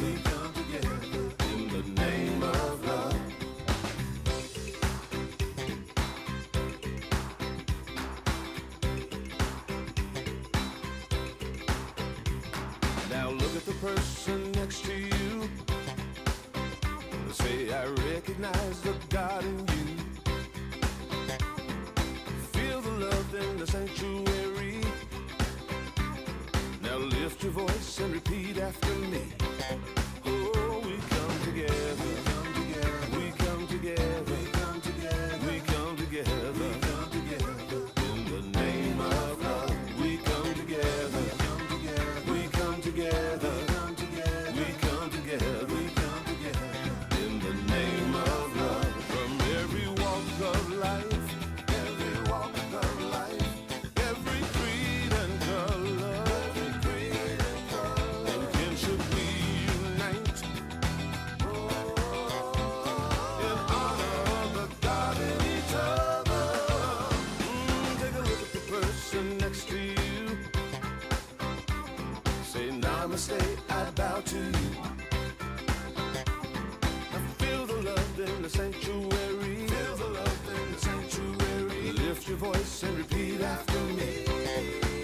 we come together in the name of love. Now look at the person next to you. Say, I recognize the God in you. Feel the love in the sanctuary. Now lift your voice and repeat after me. Oh, we come together. We come together. We come together. We come together. We come together. In the name of love. We come together. We come together. We come together. We come together. In the name of love. From every walk of life. Every walk of life. Every creed and color. Every creed and color. In kinship we unite. In honor of the God in each other. Take a look at the person next to you. Say namaste, I bow to you. I feel the love in the sanctuary. Feel the love in the sanctuary. Lift your voice and repeat after me.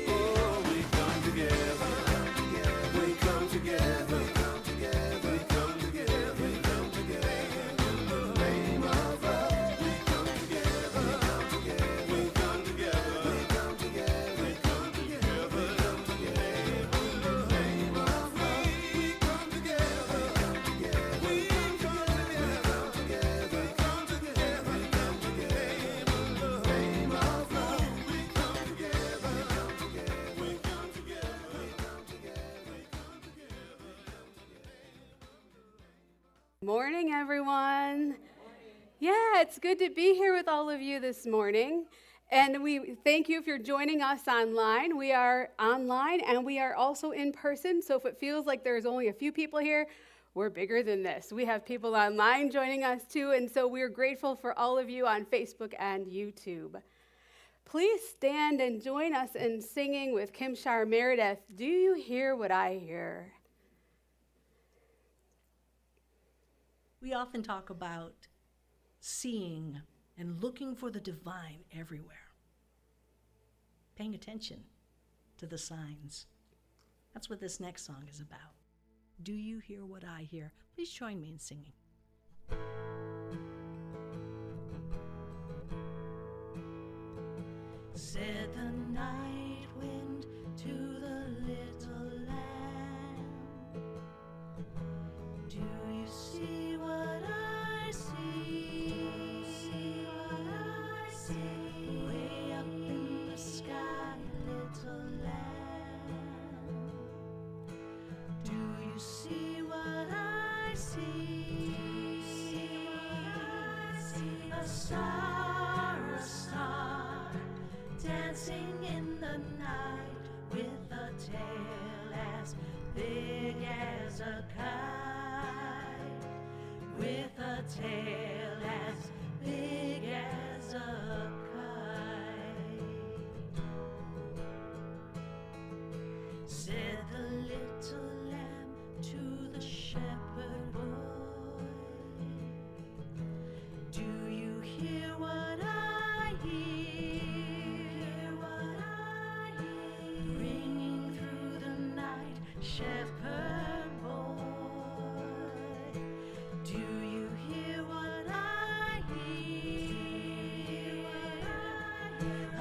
Oh, we come together. We come together. We come together. We come together. We come together. In the name of love. We come together. We come together. We come together. We come together. We come together. We come together. In the name of love. We come together. We come together. We come together. We come together. We come together. We come together. In the name of love. We come together. We come together. We come together. We come together. We come together. Morning, everyone. Yeah, it's good to be here with all of you this morning. And we thank you if you're joining us online. We are online and we are also in person. So if it feels like there's only a few people here, we're bigger than this. We have people online joining us too. And so we're grateful for all of you on Facebook and YouTube. Please stand and join us in singing with Kim Shar Meredith, Do You Hear What I Hear? We often talk about seeing and looking for the divine everywhere, paying attention to the signs. That's what this next song is about. Do you hear what I hear? Please join me in singing. Said the night wind to the little lamb, do you see what I see? See what I see? Way up in the sky, little lamb. Do you see what I see? See what I see? A star, dancing in the night with a tail as big as a kite, with a tail as big as a kite. Said the little lamb to the shepherd boy, do you hear what I hear? What I hear? Ringing through the night, shepherd boy, do you hear what I hear?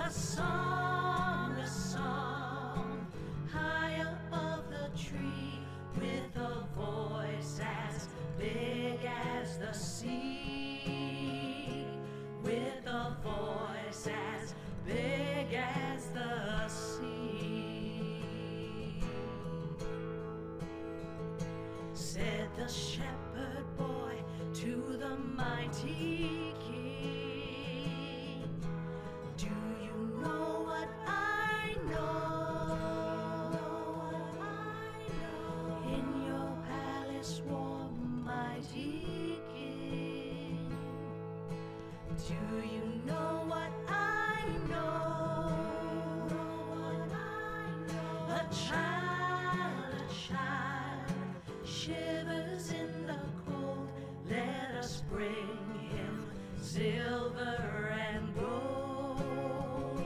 A song, high above the tree, with a voice as big as the sea, with a voice as big as the sea. Said the shepherd boy to the mighty king, do you know what I know? In your palace warm, mighty king, do you know what I know? A child, shiver silver and gold.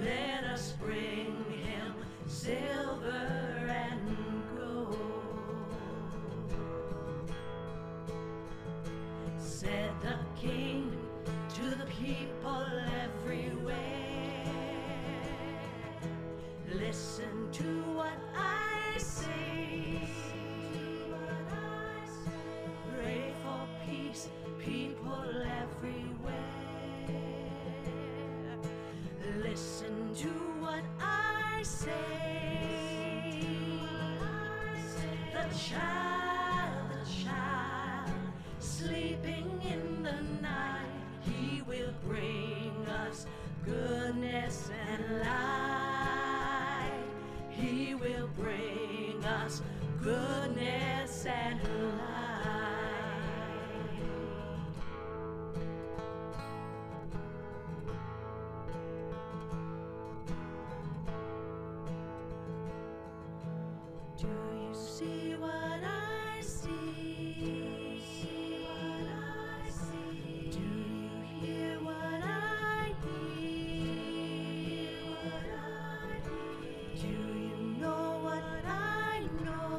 Let us bring him silver and gold. Said the king to the people everywhere, listen to what I say. Pray for peace, people everywhere. Listen to what I say. The child, sleeping in the night, he will bring us goodness and light. He will bring us goodness and light. Do you see what I see? Do you hear what I hear? Do you know what I know?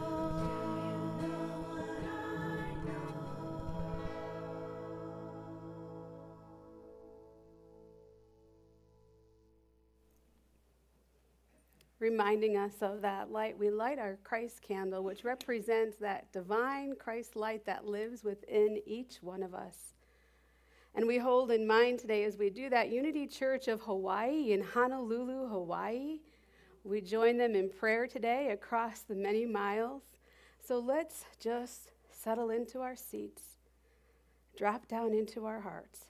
Reminding us of that light, we light our Christ candle, which represents that divine Christ light that lives within each one of us. And we hold in mind today as we do that Unity Church of Hawaii in Honolulu, Hawaii. We join them in prayer today across the many miles. So let's just settle into our seats, drop down into our hearts.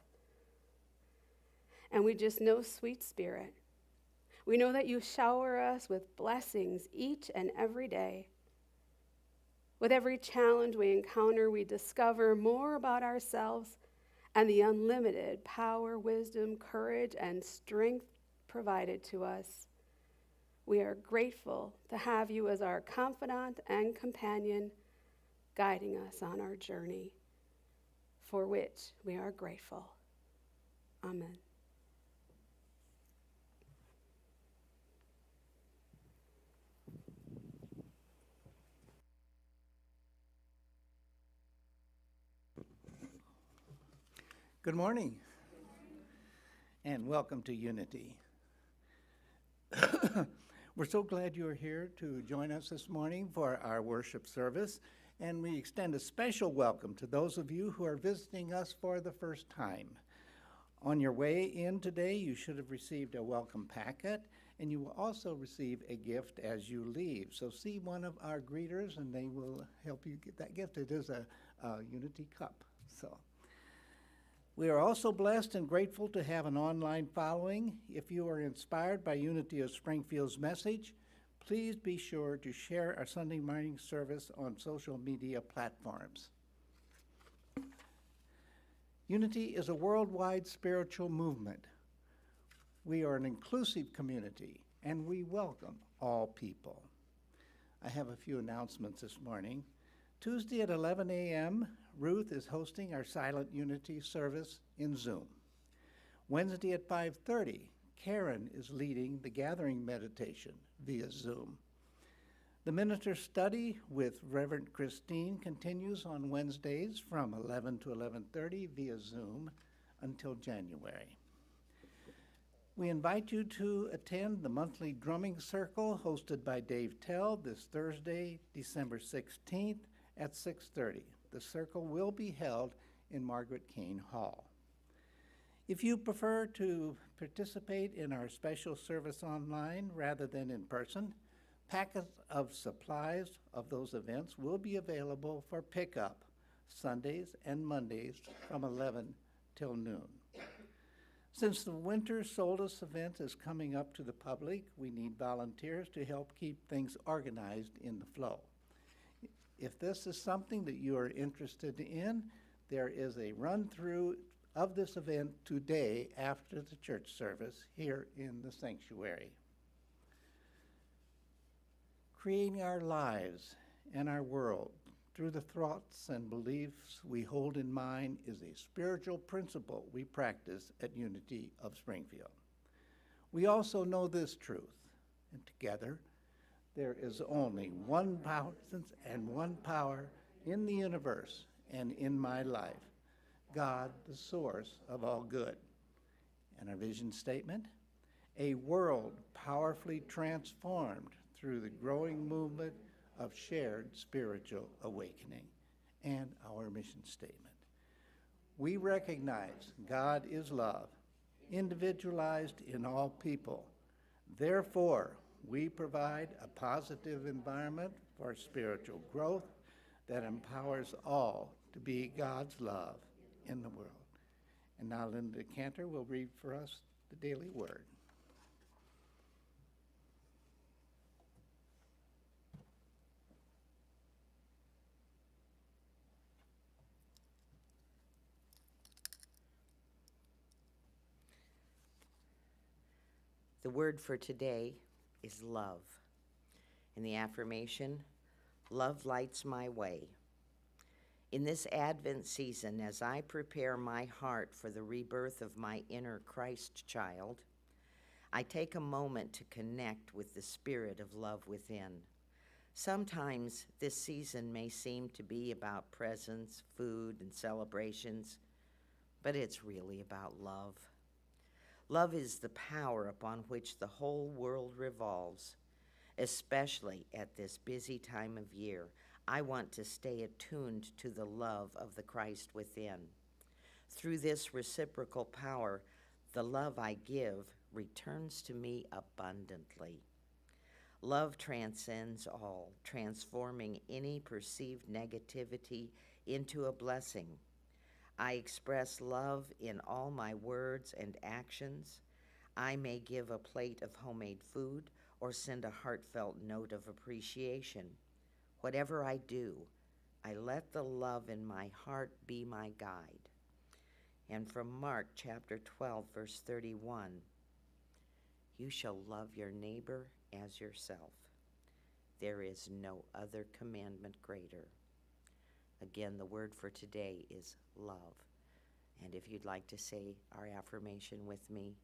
And we just know, sweet Spirit, we know that you shower us with blessings each and every day. With every challenge we encounter, we discover more about ourselves and the unlimited power, wisdom, courage, and strength provided to us. We are grateful to have you as our confidant and companion, guiding us on our journey, for which we are grateful. Amen. Good morning, and welcome to Unity. We're so glad you're here to join us this morning for our worship service, and we extend a special welcome to those of you who are visiting us for the first time. On your way in today, you should have received a welcome packet, and you will also receive a gift as you leave. So see one of our greeters, and they will help you get that gift. It is a Unity cup. We are also blessed and grateful to have an online following. If you are inspired by Unity of Springfield's message, please be sure to share our Sunday morning service on social media platforms. Unity is a worldwide spiritual movement. We are an inclusive community, and we welcome all people. I have a few announcements this morning. Tuesday at 11 a.m., Ruth is hosting our Silent Unity service in Zoom. Wednesday at 5:30, Karen is leading the gathering meditation via Zoom. The minister's study with Reverend Christine continues on Wednesdays from 11 to 11:30 via Zoom until January. We invite you to attend the monthly drumming circle hosted by Dave Tell this Thursday, December 16th at 6:30. The circle will be held in Margaret Kane Hall. If you prefer to participate in our special service online rather than in person, packets of supplies of those events will be available for pickup Sundays and Mondays from 11 till noon. Since the winter solstice event is coming up to the public, we need volunteers to help keep things organized in the flow. If this is something that you are interested in, there is a run-through of this event today after the church service here in the sanctuary. Creating our lives and our world through the thoughts and beliefs we hold in mind is a spiritual principle we practice at Unity of Springfield. We also know this truth, and together there is only one substance and one power in the universe and in my life, God, the source of all good. And our vision statement, a world powerfully transformed through the growing movement of shared spiritual awakening, and our mission statement. We recognize God is love, individualized in all people. Therefore, we provide a positive environment for spiritual growth that empowers all to be God's love in the world. And now Linda Cantor will read for us the daily word. The word for today is love. And the affirmation, love lights my way. In this Advent season, as I prepare my heart for the rebirth of my inner Christ child, I take a moment to connect with the spirit of love within. Sometimes this season may seem to be about presents, food, and celebrations, but it's really about love. Love is the power upon which the whole world revolves, especially at this busy time of year. I want to stay attuned to the love of the Christ within. Through this reciprocal power, the love I give returns to me abundantly. Love transcends all, transforming any perceived negativity into a blessing. I express love in all my words and actions. I may give a plate of homemade food or send a heartfelt note of appreciation. Whatever I do, I let the love in my heart be my guide. And from Mark chapter 12, verse 31, you shall love your neighbor as yourself. There is no other commandment greater. Again, the word for today is love. And if you'd like to say our affirmation with me,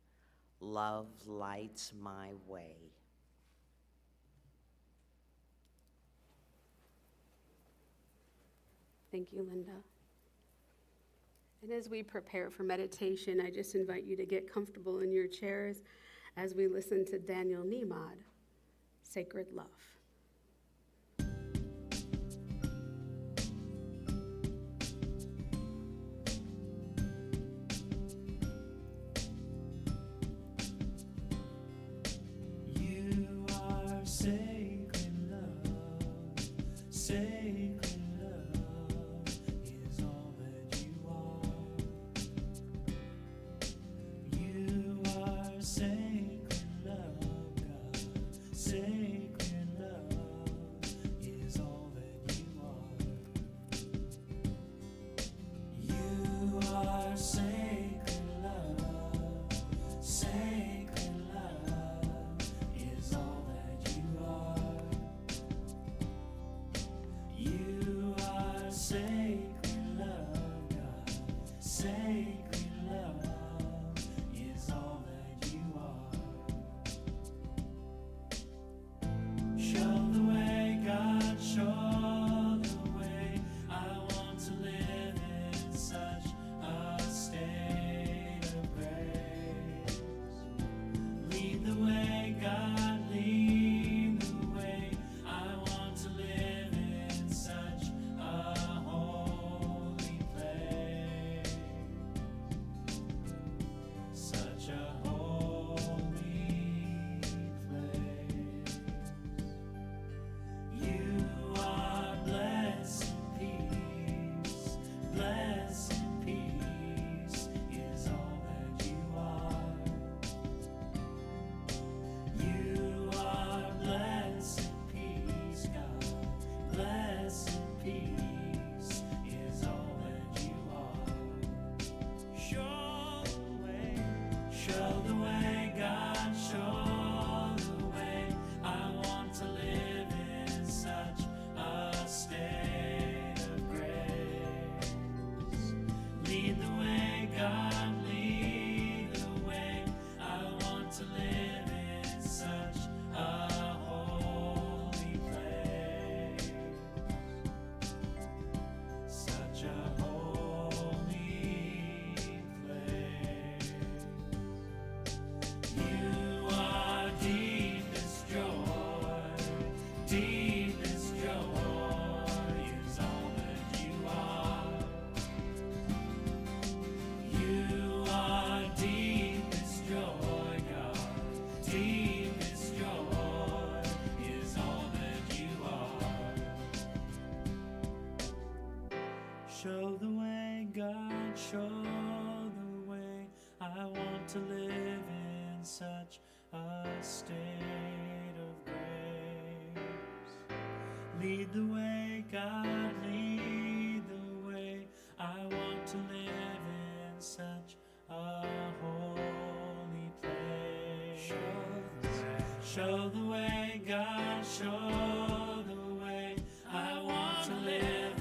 love lights my way. Thank you, Linda. And as we prepare for meditation, I just invite you to get comfortable in your chairs as we listen to Daniel Nemad, Sacred Love. You are sacred love, sacred love is all that you are. You are sacred love, God, sacred love is all that you are. You are sacred love, sacred love is all that you are. You Show the way, God, show the way. I want to live in such a state of grace. Lead the way, God, lead the way. I want to live in such a holy place. Show the way, God, show the way. I want to live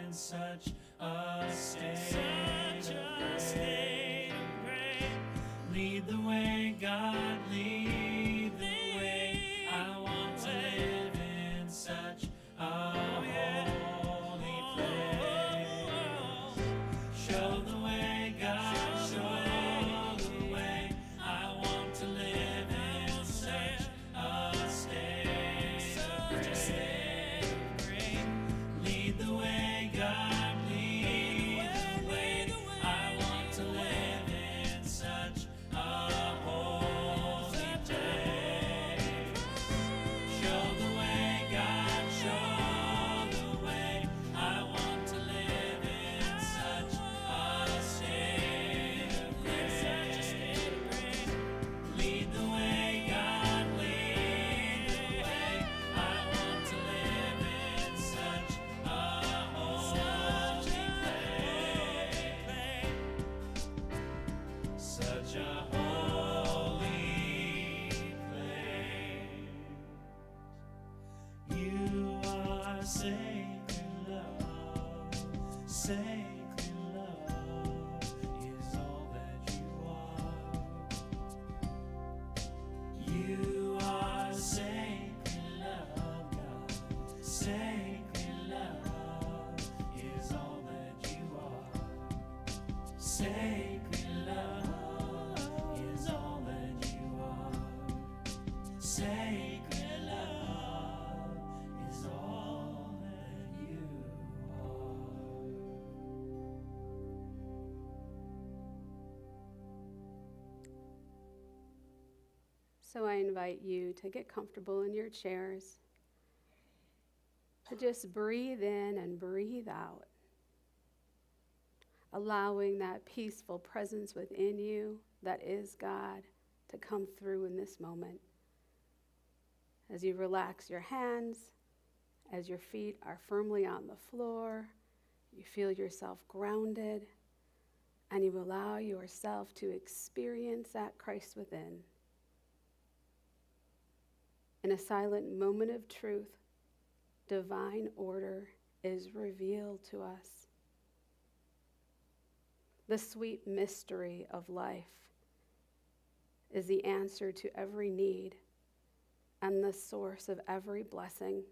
in such a state of grace. Lead the way, God, lead the way. I want to live in such a holy place. Show the way, God, show the way. I want to live in such a state of grace. Lead the way, God, lead the way. I want to live in such a holy place. Show the way, God, show the way. I want to live in such a state of grace. Lead the way, God, lead the way. I want to live in such a holy place. Such a holy place. You are sacred love. Sacred love is all that you are. You are sacred love, God. Sacred love is all that you are. Sacred love is all that you are. Sacred love is all that you are. So I invite you to get comfortable in your chairs, to just breathe in and breathe out, allowing that peaceful presence within you that is God to come through in this moment. As you relax your hands, as your feet are firmly on the floor, you feel yourself grounded, and you allow yourself to experience that Christ within. In a silent moment of truth, divine order is revealed to us. The sweet mystery of life is the answer to every need and the source of every blessing.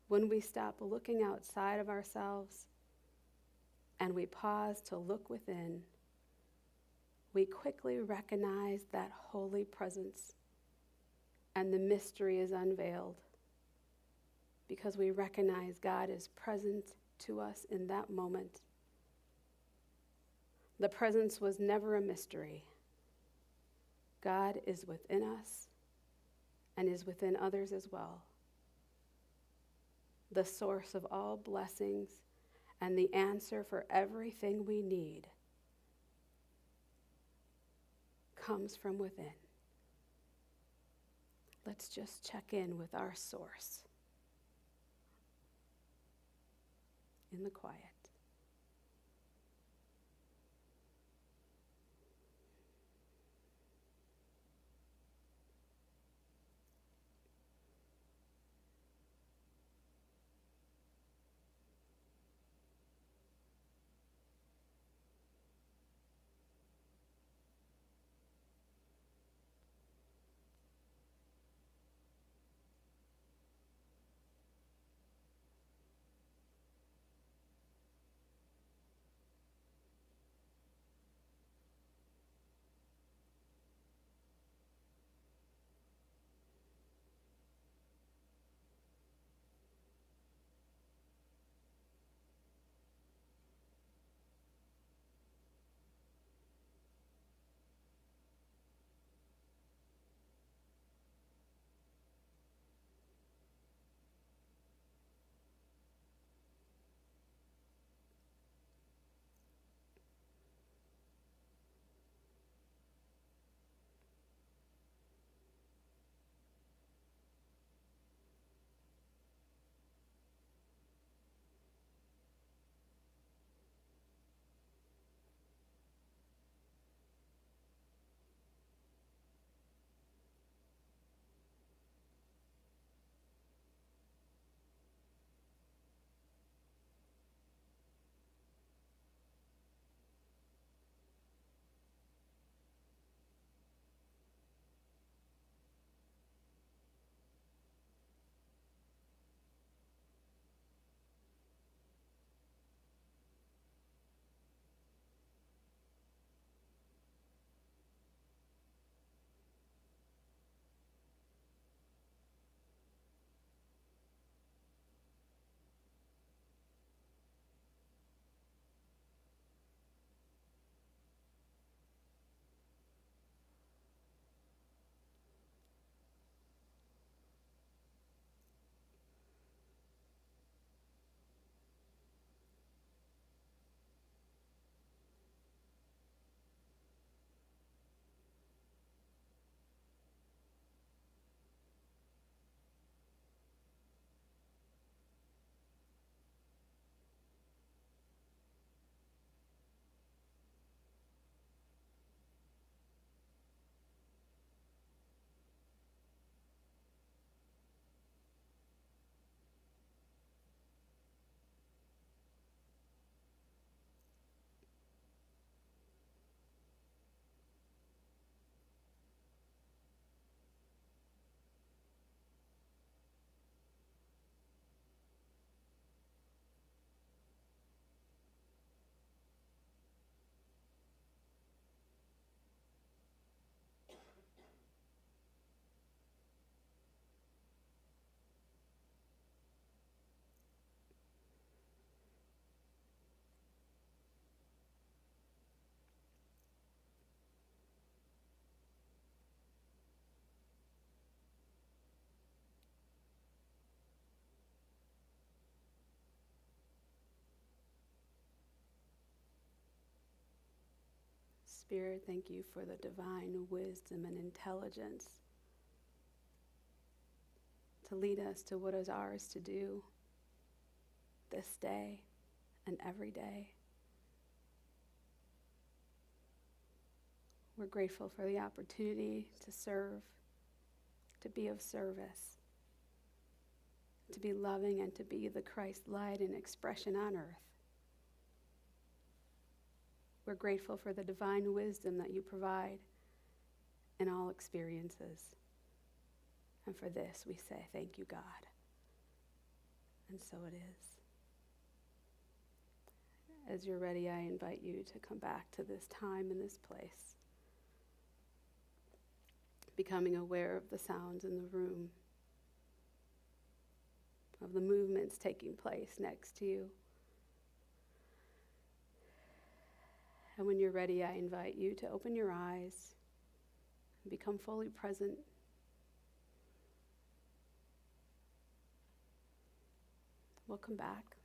When we stop looking outside of ourselves and we pause to look within, we quickly recognize that holy presence, and the mystery is unveiled because we recognize God is present to us in that moment. The presence was never a mystery. God is within us and is within others as well. The source of all blessings and the answer for everything we need comes from within. Let's just check in with our source in the quiet. Spirit, thank you for the divine wisdom and intelligence to lead us to what is ours to do this day and every day. We're grateful for the opportunity to serve, to be of service, to be loving, and to be the Christ light and expression on earth. We're grateful for the divine wisdom that you provide in all experiences. And for this, we say, thank you, God. And so it is. As you're ready, I invite you to come back to this time and this place, becoming aware of the sounds in the room, of the movements taking place next to you. And when you're ready, I invite you to open your eyes and become fully present. Welcome back.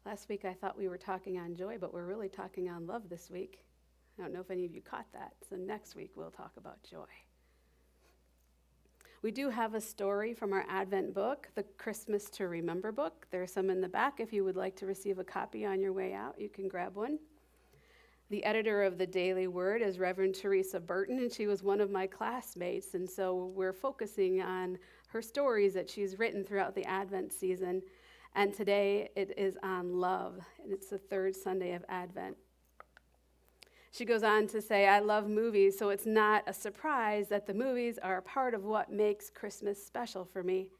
Last week I thought we were talking on joy, but we're really talking on love this week. I don't know if any of you caught that. So next week we'll talk about joy. We do have a story from our Advent book, the Christmas to Remember book. There's some in the back. If you would like to receive a copy on your way out, you can grab one. The editor of the Daily Word is Reverend Teresa Burton, and she was one of my classmates. And so we're focusing on her stories that she's written throughout the Advent season. And today it is on love, and it's the third Sunday of Advent. She goes on to say, I love movies, so it's not a surprise that the movies are a part of what makes Christmas special for me.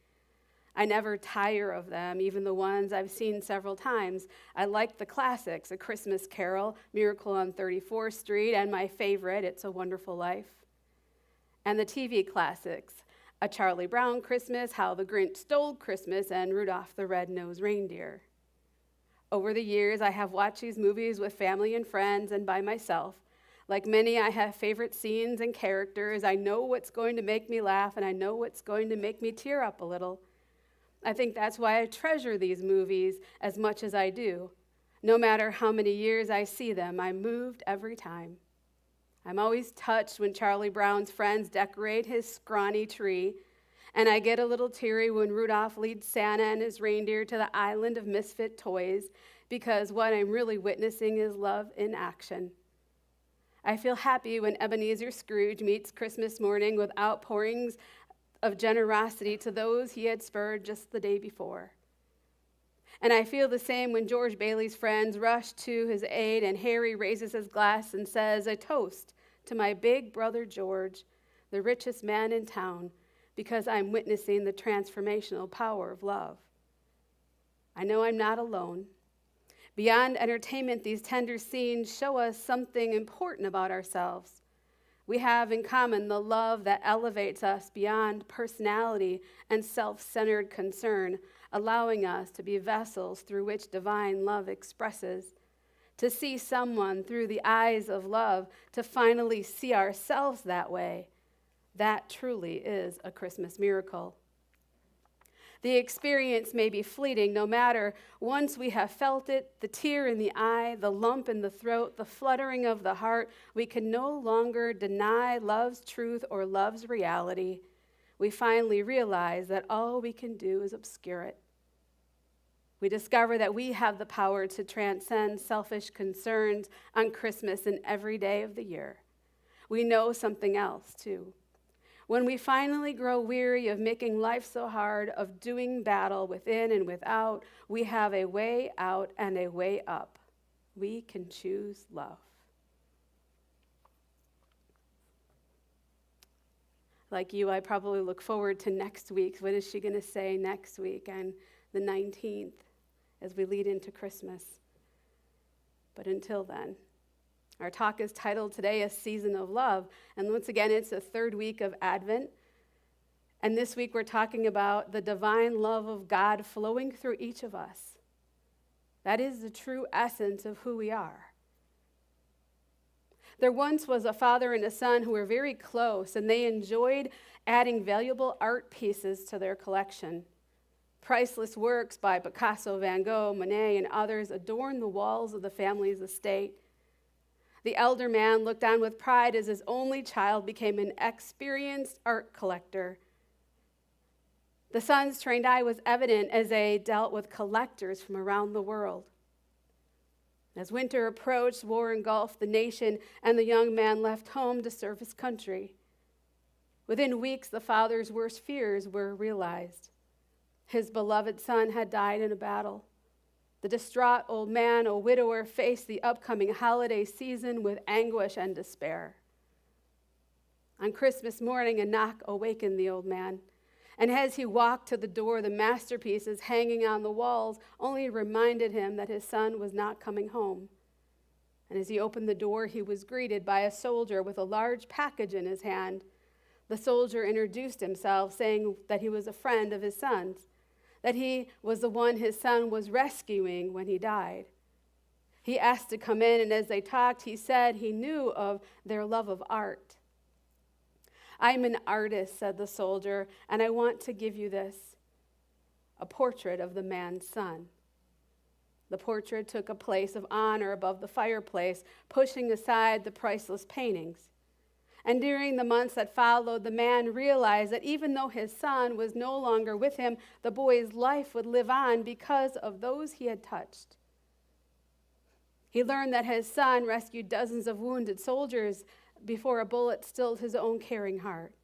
I never tire of them, even the ones I've seen several times. I like the classics, A Christmas Carol, Miracle on 34th Street, and my favorite, It's a Wonderful Life. And the TV classics, A Charlie Brown Christmas, How the Grinch Stole Christmas, and Rudolph the Red-Nosed Reindeer. Over the years, I have watched these movies with family and friends and by myself. Like many, I have favorite scenes and characters. I know what's going to make me laugh, and I know what's going to make me tear up a little. I think that's why I treasure these movies as much as I do. No matter how many years I see them, I'm moved every time. I'm always touched when Charlie Brown's friends decorate his scrawny tree, and I get a little teary when Rudolph leads Santa and his reindeer to the island of misfit toys, because what I'm really witnessing is love in action. I feel happy when Ebenezer Scrooge meets Christmas morning with outpourings of generosity to those he had spurred just the day before. And I feel the same when George Bailey's friends rush to his aid and Harry raises his glass and says, a toast to my big brother George, the richest man in town, because I'm witnessing the transformational power of love. I know I'm not alone. Beyond entertainment, these tender scenes show us something important about ourselves. We have in common the love that elevates us beyond personality and self-centered concern, allowing us to be vessels through which divine love expresses. To see someone through the eyes of love, to finally see ourselves that way, that truly is a Christmas miracle. The experience may be fleeting, no matter once we have felt it, the tear in the eye, the lump in the throat, the fluttering of the heart, we can no longer deny love's truth or love's reality. We finally realize that all we can do is obscure it. We discover that we have the power to transcend selfish concerns on Christmas and every day of the year. We know something else, too. When we finally grow weary of making life so hard, of doing battle within and without, we have a way out and a way up. We can choose love. Like you, I probably look forward to next week. What is she going to say next week and the 19th as we lead into Christmas? But until then, our talk is titled today, A Season of Love. And once again, it's the third week of Advent. And this week we're talking about the divine love of God flowing through each of us. That is the true essence of who we are. There once was a father and a son who were very close, and they enjoyed adding valuable art pieces to their collection. Priceless works by Picasso, Van Gogh, Monet, and others adorn the walls of the family's estate. The elder man looked on with pride as his only child became an experienced art collector. The son's trained eye was evident as they dealt with collectors from around the world. As winter approached, war engulfed the nation, and the young man left home to serve his country. Within weeks, the father's worst fears were realized. His beloved son had died in a battle. The distraught old man, a widower, faced the upcoming holiday season with anguish and despair. On Christmas morning, a knock awakened the old man. And as he walked to the door, the masterpieces hanging on the walls only reminded him that his son was not coming home. And as he opened the door, he was greeted by a soldier with a large package in his hand. The soldier introduced himself, saying that he was a friend of his son's, that he was the one his son was rescuing when he died. He asked to come in, and as they talked, he said he knew of their love of art. "I'm an artist," said the soldier, "and I want to give you this, a portrait of the man's son." The portrait took a place of honor above the fireplace, pushing aside the priceless paintings. And during the months that followed, the man realized that even though his son was no longer with him, the boy's life would live on because of those he had touched. He learned that his son rescued dozens of wounded soldiers before a bullet stilled his own caring heart.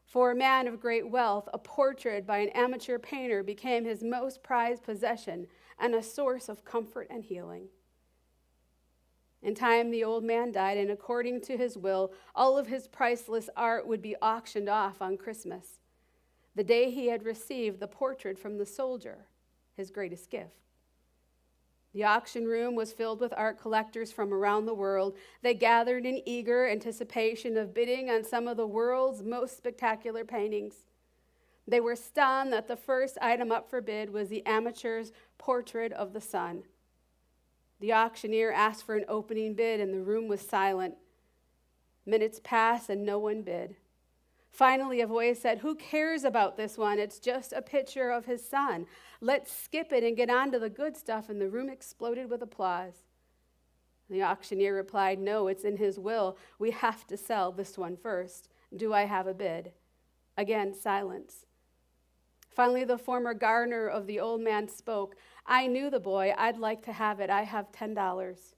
For a man of great wealth, a portrait by an amateur painter became his most prized possession and a source of comfort and healing. In time, the old man died, and according to his will, all of his priceless art would be auctioned off on Christmas, the day he had received the portrait from the soldier, his greatest gift. The auction room was filled with art collectors from around the world. They gathered in eager anticipation of bidding on some of the world's most spectacular paintings. They were stunned that the first item up for bid was the amateur's portrait of the son. The auctioneer asked for an opening bid, and the room was silent. Minutes passed, and no one bid. Finally, a voice said, "Who cares about this one? It's just a picture of his son. Let's skip it and get on to the good stuff." And the room exploded with applause. The auctioneer replied, "No, it's in his will. We have to sell this one first. Do I have a bid?" Again, silence. Finally, the former gardener of the old man spoke. "I knew the boy. I'd like to have it. I have $10.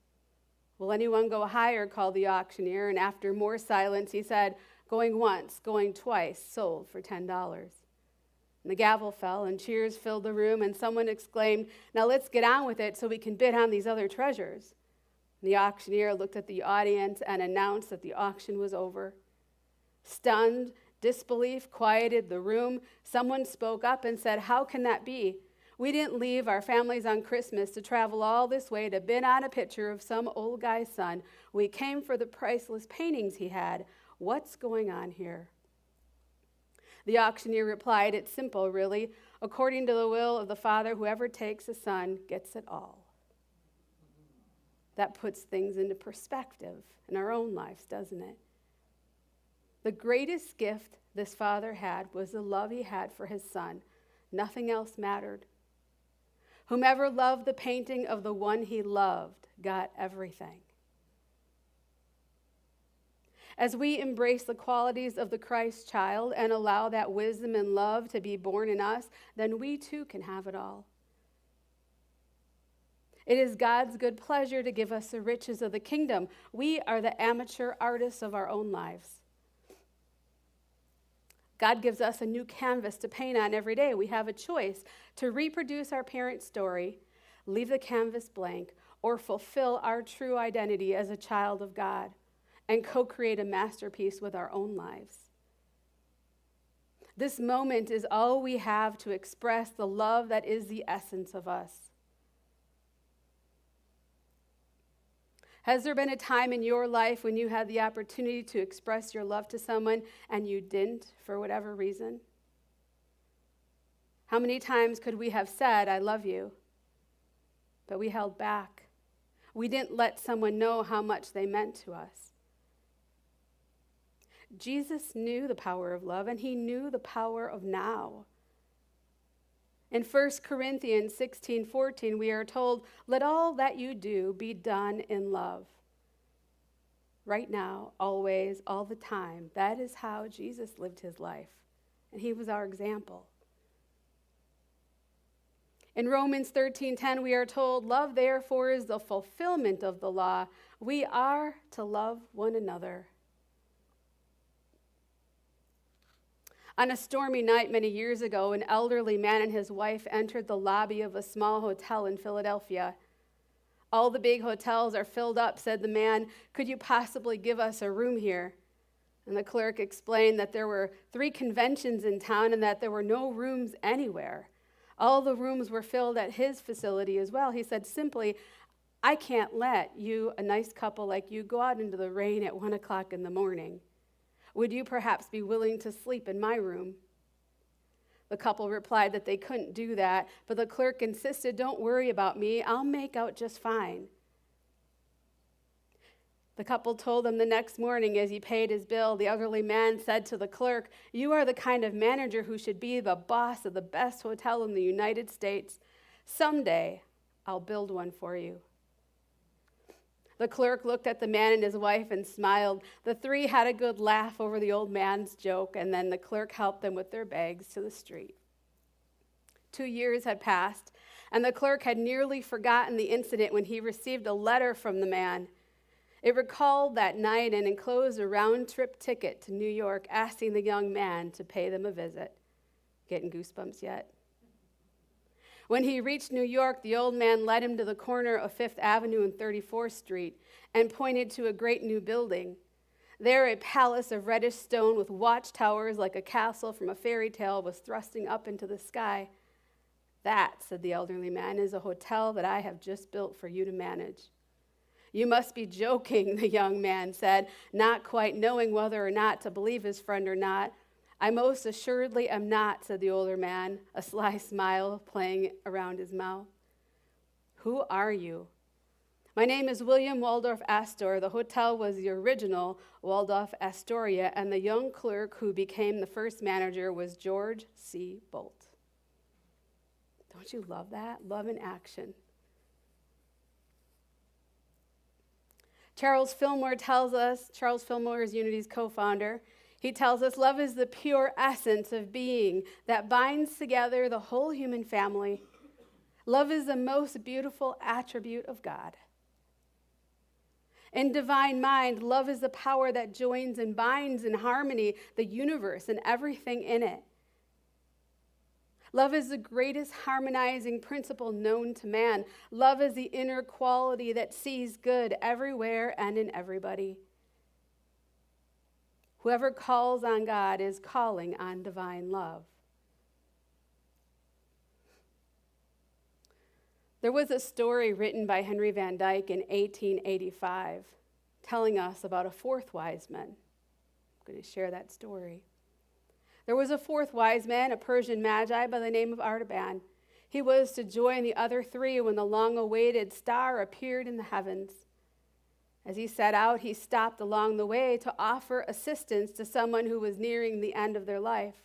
"Will anyone go higher?" called the auctioneer. And after more silence, he said, "Going once, going twice, sold for $10. And the gavel fell, and cheers filled the room, and someone exclaimed, "Now let's get on with it so we can bid on these other treasures." And the auctioneer looked at the audience and announced that the auction was over. Stunned, disbelief quieted the room. Someone spoke up and said, "How can that be? We didn't leave our families on Christmas to travel all this way to bid on a picture of some old guy's son. We came for the priceless paintings he had. What's going on here?" The auctioneer replied, "It's simple, really. According to the will of the Father, whoever takes a son gets it all." That puts things into perspective in our own lives, doesn't it? The greatest gift this father had was the love he had for his son. Nothing else mattered. Whomever loved the painting of the one he loved got everything. As we embrace the qualities of the Christ child and allow that wisdom and love to be born in us, then we too can have it all. It is God's good pleasure to give us the riches of the kingdom. We are the amateur artists of our own lives. God gives us a new canvas to paint on every day. We have a choice to reproduce our parents' story, leave the canvas blank, or fulfill our true identity as a child of God and co-create a masterpiece with our own lives. This moment is all we have to express the love that is the essence of us. Has there been a time in your life when you had the opportunity to express your love to someone and you didn't for whatever reason? How many times could we have said, "I love you," but we held back? We didn't let someone know how much they meant to us. Jesus knew the power of love, and he knew the power of now. In 1 Corinthians 16:14, we are told, "Let all that you do be done in love." Right now, always, all the time. That is how Jesus lived his life, and he was our example. In Romans 13:10, we are told, "Love therefore is the fulfillment of the law." We are to love one another. On a stormy night many years ago, an elderly man and his wife entered the lobby of a small hotel in Philadelphia. "All the big hotels are filled up," said the man. "Could you possibly give us a room here?" And the clerk explained that there were 3 conventions in town and that there were no rooms anywhere. All the rooms were filled at his facility as well. He said simply, "I can't let you, a nice couple like you, go out into the rain at 1 o'clock in the morning. Would you perhaps be willing to sleep in my room?" The couple replied that they couldn't do that, but the clerk insisted, "Don't worry about me. I'll make out just fine." The couple told him the next morning as he paid his bill, the elderly man said to the clerk, "You are the kind of manager who should be the boss of the best hotel in the United States. Someday, I'll build one for you." The clerk looked at the man and his wife and smiled. The 3 had a good laugh over the old man's joke, and then the clerk helped them with their bags to the street. 2 years had passed, and the clerk had nearly forgotten the incident when he received a letter from the man. It recalled that night and enclosed a round-trip ticket to New York, asking the young man to pay them a visit. Getting goosebumps yet? When he reached New York, the old man led him to the corner of 5th Avenue and 34th Street and pointed to a great new building. There, a palace of reddish stone with watchtowers like a castle from a fairy tale was thrusting up into the sky. "That," said the elderly man, "is a hotel that I have just built for you to manage." "You must be joking," the young man said, not quite knowing whether or not to believe his friend or not. "I most assuredly am not," said the older man, a sly smile playing around his mouth. "Who are you?" "My name is William Waldorf Astor. The hotel was the original Waldorf Astoria, and the young clerk who became the first manager was George C. Bolt." Don't you love that? Love in action. Charles Fillmore is Unity's co-founder. He tells us love is the pure essence of being that binds together the whole human family. Love is the most beautiful attribute of God. In divine mind, love is the power that joins and binds in harmony the universe and everything in it. Love is the greatest harmonizing principle known to man. Love is the inner quality that sees good everywhere and in everybody. Whoever calls on God is calling on divine love. There was a story written by Henry Van Dyke in 1885 telling us about a 4th wise man. I'm going to share that story. There was a 4th wise man, a Persian magi by the name of Artaban. He was to join the other 3 when the long-awaited star appeared in the heavens. As he set out, he stopped along the way to offer assistance to someone who was nearing the end of their life.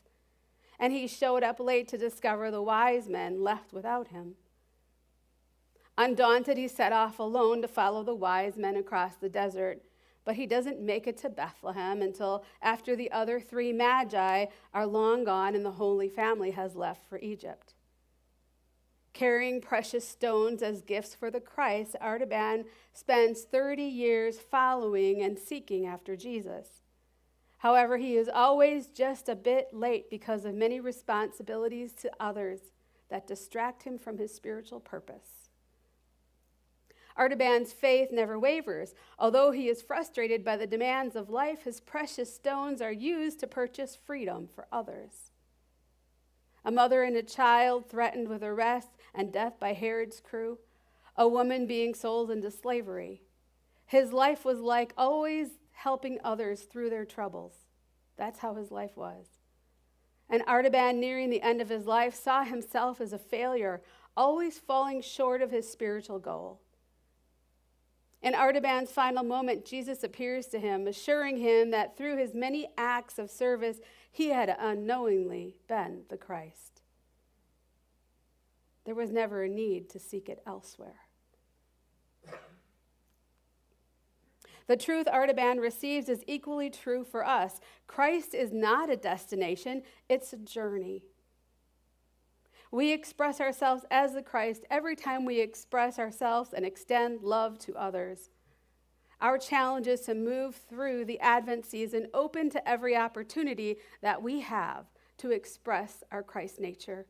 And he showed up late to discover the wise men left without him. Undaunted, he set off alone to follow the wise men across the desert. But he doesn't make it to Bethlehem until after the other 3 magi are long gone and the Holy Family has left for Egypt. Carrying precious stones as gifts for the Christ, Artaban spends 30 years following and seeking after Jesus. However, he is always just a bit late because of many responsibilities to others that distract him from his spiritual purpose. Artaban's faith never wavers. Although he is frustrated by the demands of life, his precious stones are used to purchase freedom for others. A mother and a child threatened with arrest and death by Herod's crew, a woman being sold into slavery. His life was like always helping others through their troubles. That's how his life was. And Artaban, nearing the end of his life, saw himself as a failure, always falling short of his spiritual goal. In Artaban's final moment, Jesus appears to him, assuring him that through his many acts of service, he had unknowingly been the Christ. there was never a need to seek it elsewhere. The truth Artaban receives is equally true for us. Christ is not a destination, it's a journey. We express ourselves as the Christ every time we express ourselves and extend love to others. Our challenge is to move through the Advent season open to every opportunity that we have to express our Christ nature.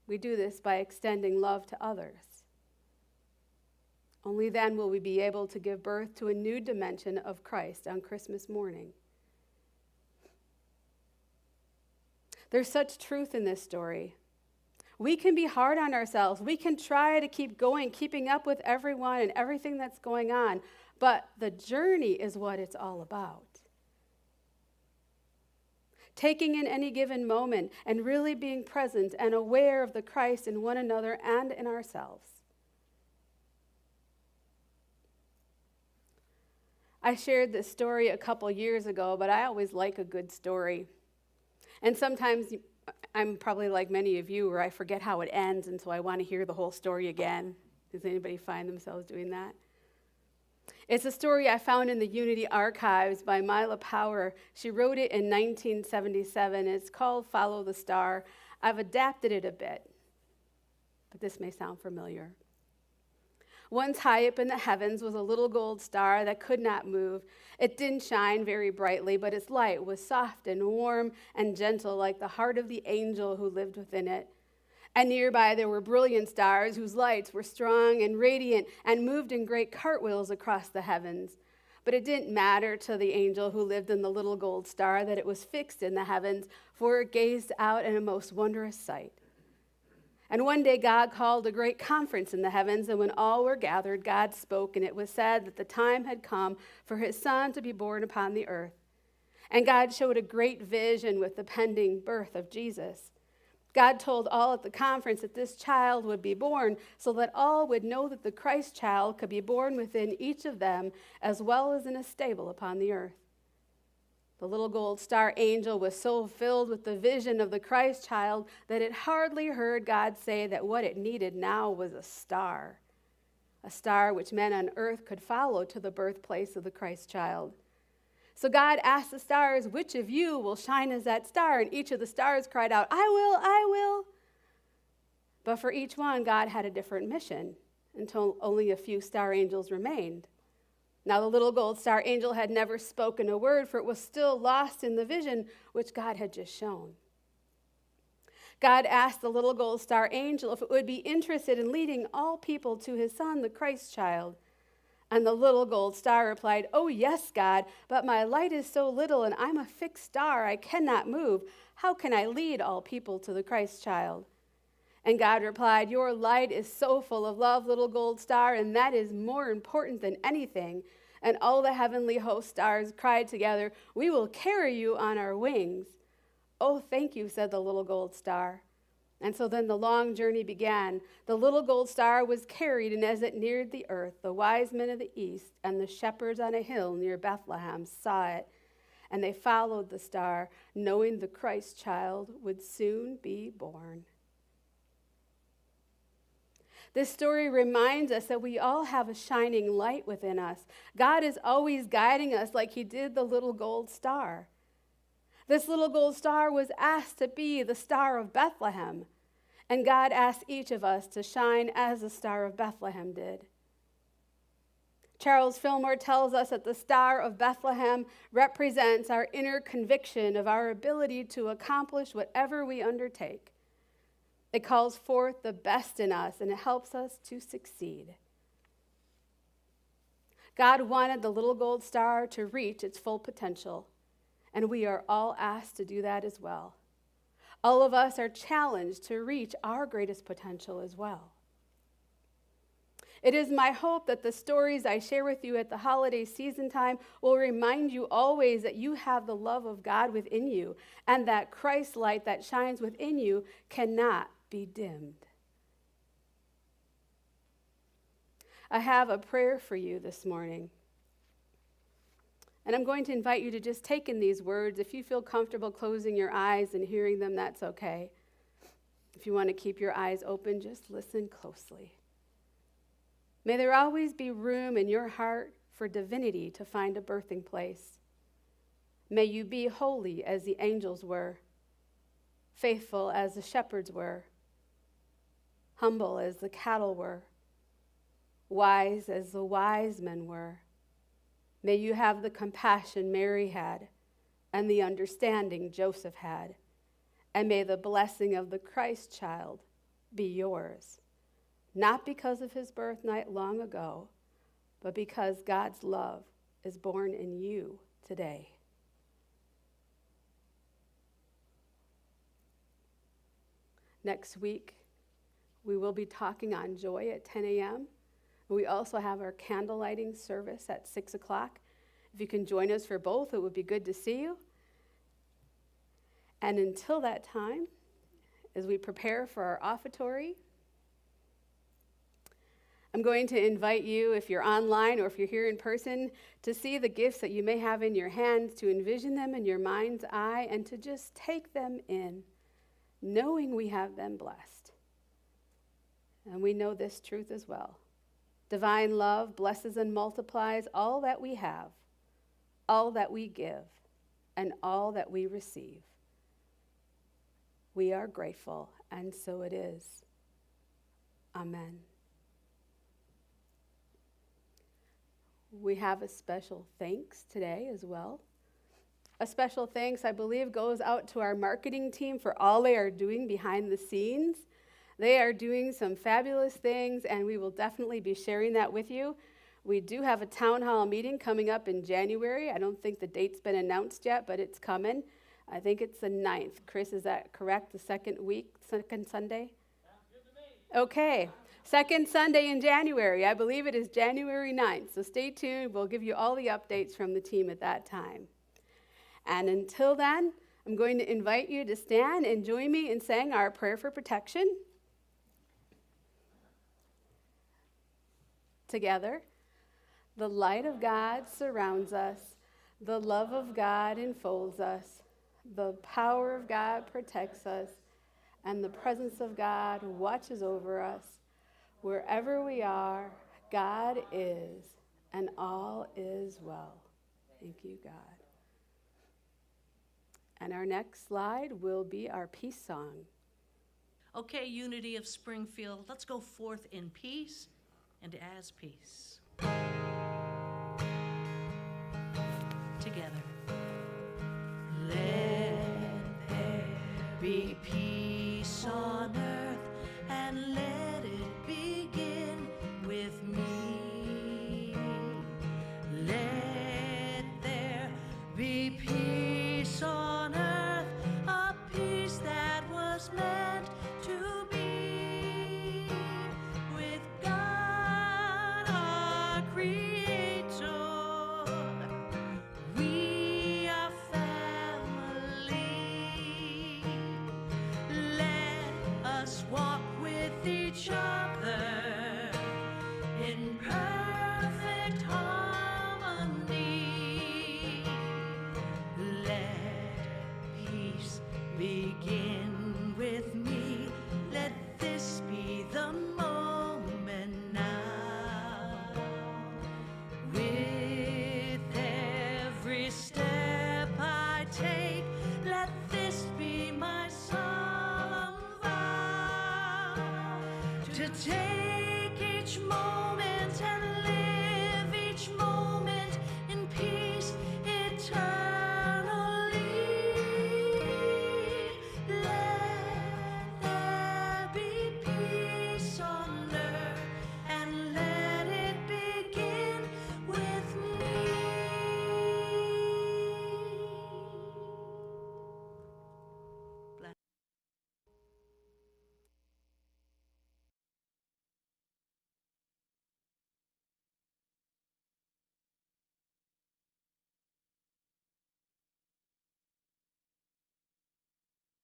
We do this by extending love to others. Only then will we be able to give birth to a new dimension of Christ on Christmas morning. There's such truth in this story. We can be hard on ourselves. We can try to keep going, keeping up with everyone and everything that's going on. But the journey is what it's all about. Taking in any given moment and really being present and aware of the Christ in one another and in ourselves. I shared this story a couple years ago, but I always like a good story. And sometimes I'm probably like many of you where I forget how it ends, and so I want to hear the whole story again. Does anybody find themselves doing that? It's a story I found in the Unity Archives by Mila Power. She wrote it in 1977. It's called Follow the Star. I've adapted it a bit, but this may sound familiar. Once high up in the heavens was a little gold star that could not move. It didn't shine very brightly, but its light was soft and warm and gentle like the heart of the angel who lived within it. And nearby there were brilliant stars whose lights were strong and radiant and moved in great cartwheels across the heavens. But it didn't matter to the angel who lived in the little gold star that it was fixed in the heavens, for it gazed out in a most wondrous sight. And one day God called a great conference in the heavens, and when all were gathered, God spoke, and it was said that the time had come for his son to be born upon the earth. And God showed a great vision with the pending birth of Jesus. God told all at the conference that this child would be born so that all would know that the Christ child could be born within each of them as well as in a stable upon the earth. The little gold star angel was so filled with the vision of the Christ child that it hardly heard God say that what it needed now was a star which men on earth could follow to the birthplace of the Christ child. So God asked the stars, which of you will shine as that star? And each of the stars cried out, I will. But for each one, God had a different mission until only a few star angels remained. Now the little gold star angel had never spoken a word, for it was still lost in the vision which God had just shown. God asked the little gold star angel if it would be interested in leading all people to his son, the Christ child. And the little gold star replied, "Oh, yes, God, but my light is so little and I'm a fixed star. I cannot move. How can I lead all people to the Christ child?" And God replied, "Your light is so full of love, little gold star, and that is more important than anything." And all the heavenly host stars cried together, "We will carry you on our wings." "Oh, thank you," said the little gold star. And so then the long journey began. The little gold star was carried, and as it neared the earth, the wise men of the east and the shepherds on a hill near Bethlehem saw it, and they followed the star, knowing the Christ child would soon be born. This story reminds us that we all have a shining light within us. God is always guiding us like he did the little gold star. This little gold star was asked to be the Star of Bethlehem, and God asked each of us to shine as the Star of Bethlehem did. Charles Fillmore tells us that the Star of Bethlehem represents our inner conviction of our ability to accomplish whatever we undertake. It calls forth the best in us, and it helps us to succeed. God wanted the little gold star to reach its full potential, and we are all asked to do that as well. All of us are challenged to reach our greatest potential as well. It is my hope that the stories I share with you at the holiday season time will remind you always that you have the love of God within you, and that Christ's light that shines within you cannot be dimmed. I have a prayer for you this morning. And I'm going to invite you to just take in these words. If you feel comfortable closing your eyes and hearing them, that's okay. If you want to keep your eyes open, just listen closely. May there always be room in your heart for divinity to find a birthing place. May you be holy as the angels were, faithful as the shepherds were, humble as the cattle were, wise as the wise men were. May you have the compassion Mary had and the understanding Joseph had. And may the blessing of the Christ child be yours, not because of his birth night long ago, but because God's love is born in you today. Next week, we will be talking on joy at 10 a.m. We also have our candle lighting service at 6 o'clock. If you can join us for both, it would be good to see you. And until that time, as we prepare for our offertory, I'm going to invite you, if you're online or if you're here in person, to see the gifts that you may have in your hands, to envision them in your mind's eye, and to just take them in, knowing we have them blessed. And we know this truth as well. Divine love blesses and multiplies all that we have, all that we give, and all that we receive. We are grateful, and so it is. Amen. We have a special thanks today as well. A special thanks, I believe, goes out to our marketing team for all they are doing behind the scenes. They are doing some fabulous things, and we will definitely be sharing that with you. We do have a town hall meeting coming up in January. I don't think the date's been announced yet, but it's coming. I think it's the 9th. Chris, is that correct? The second Sunday? Okay. Second Sunday in January. I believe it is January 9th. So stay tuned. We'll give you all the updates from the team at that time. And until then, I'm going to invite you to stand and join me in saying our prayer for protection. Together. The light of God surrounds us. The love of God enfolds us. The power of God protects us, and the presence of God watches over us. Wherever we are, God is, and all is well. Thank you, God. And our next slide will be our peace song. Okay, Unity of Springfield, let's go forth in peace and as peace. Together. Let there be peace on earth, and let it begin with me. Let there be peace on earth, a peace that was meant to be with God our Creator. We are family. Let us walk with each other in perfect harmony. Let peace begin with me. Let this be the moment now. With every step I take, let this be my solemn vow to take each moment